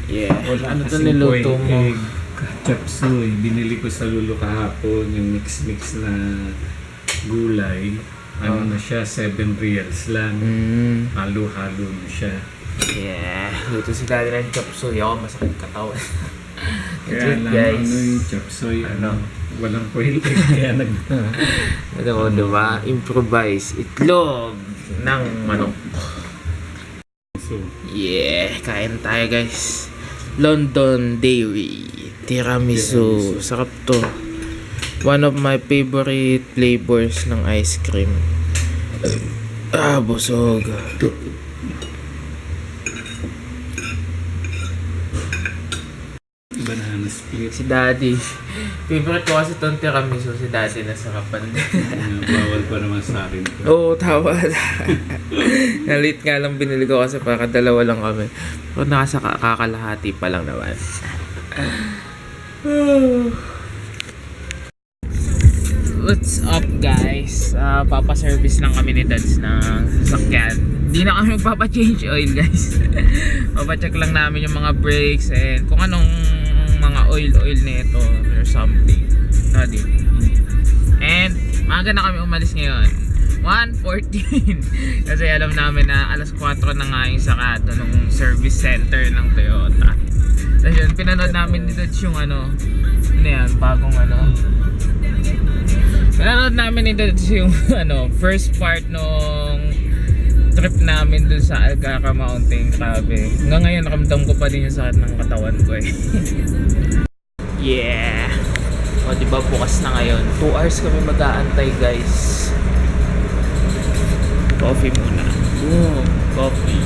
Yeah. Wala Ano to kasing niluto boiled mo? egg. Chop suey. Binili ko sa Lulo kahapon yung mix-mix na gulay. Ano na siya, 7 reals lang. Halo-halo na siya. Yeah. Luto si Daddy ng chop suey. Ako masakit katawan. Kaya lang, guys. ano yung chop suey, Ano? walang boiled egg. Kaya Ito ko, diba? Improvise. Itlog ng manok. So, Yeah. Kain tayo, guys. London Dairy. Tiramisu. Sarap to. One of my favorite flavors ng ice cream. Busog. banana split. Si Daddy. Favorite ko kasi itong tiramisu. Si Daddy nasarapan din. Bawal pa naman sa akin. Oo, tawad. Nalit nga lang binili ko kasi para dalawa lang kami. Pero nasa kakalahati pa lang naman. What's up, guys? Papa-service lang kami ni Dads ng sasakyan. Hindi na kami magpapa-change oil, guys. Papacheck lang namin yung mga brakes and kung anong mga oil nito or something. Daddy. And maaga na kami umalis ngayon. 1:14. Kasi alam namin na alas 4 na nga yung sakado ng service center ng Toyota. So yun, pinanood namin ni Dads yung ano yan, bagong pinanood namin ni Dads yung first part nung trip namin dun sa Alcatra Mountain. Grabe. Hanggang ngayon nakamdam ko pa din yung sakit ng katawan ko eh. Yeah. O diba bukas na ngayon. 2 hours kami mag-aantay, guys. Coffee muna. Boom. Coffee.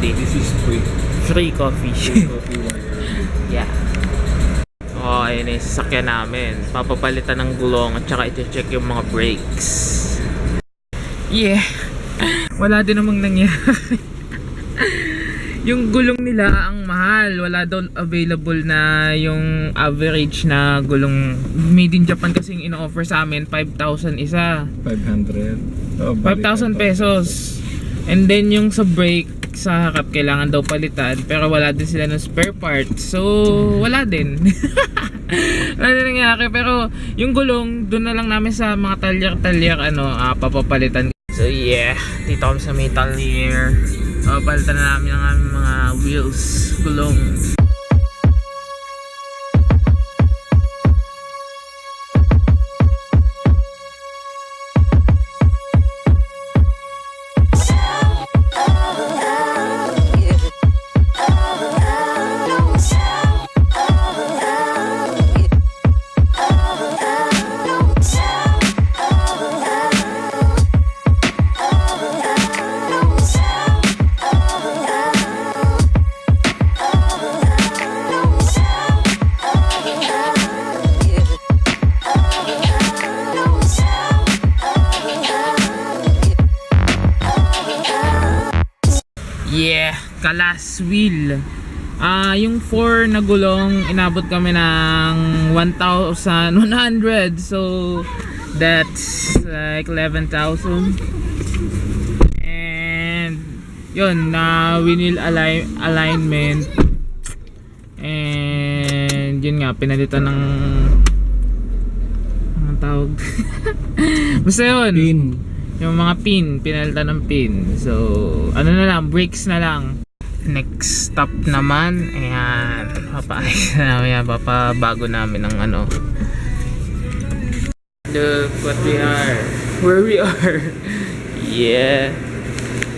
This is free. Free coffee. Free coffee wire. Yeah. Ayun yung sasakyan namin. Papapalitan ng gulong at saka iti-check yung mga brakes. Yeah. Wala din namang nangyari. Yung gulong nila ang mahal. Wala daw available na yung average na gulong. Made in Japan kasi yung ino-offer sa amin 5,000 isa. 500. Oh, 5,000 pesos. And then yung sa brake sa harap kailangan daw palitan, pero wala din sila ng spare parts. So wala din. Wala din nangyari. Pero yung gulong doon na lang namin sa mga talyer papapalitan. So yeah, dito kami sa metal here. Papalitan na namin ang aming mga wheels, gulong. Yeah, kalas wheel. Yung 4 na gulong, inabot kami ng 1,100. So that's like 11,000. And yun, wheel alignment. And yun nga, pinalitan ng ang tawag. Basta yun. Pin. Yung mga pin, pinalitan ng pin. So, ano na lang, brakes na lang. Next stop naman, ayan, papaayos na namin yan, papabago namin ng Look what we are, where we are. Yeah,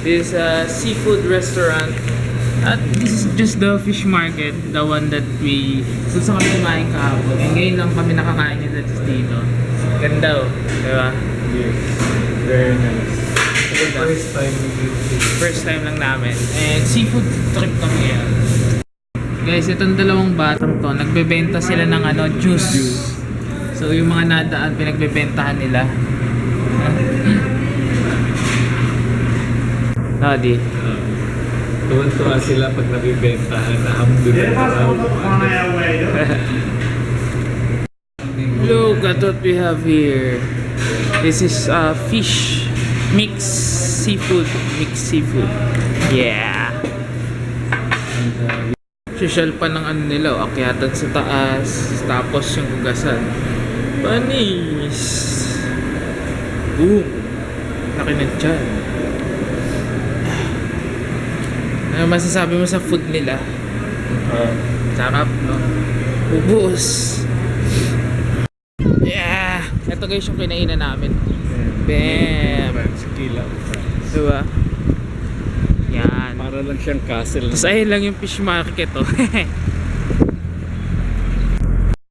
this is a seafood restaurant. At this is just the fish market, the one that kung saan kami kumain kahapon. And ngayon lang kami nakakain nila dito. Ganda diba? Yes. Very nice. First time lang namin. And seafood trip kami ngayon. Guys, itong dalawang batang to, nagbebenta sila ng juice. So yung mga nadaan, pinagbebentahan nila. Daddy. Tuwan-tuwa sila pag nabibentahan. Alhamdulillah. Look at what we have here. This is fish mixed seafood. Yeah. Social pa ng ano nila, akyatan sa taas, tapos yung hugasan. Panis! Boom! Laki na dyan. Ano masasabi mo sa food nila? Sarap, no? Ubus! Yeah! Ito guys yung kinainan namin. Bam! Kila. Diba? Yan. Para lang siyang castle. Tapos ayun lang yung fish market, oh.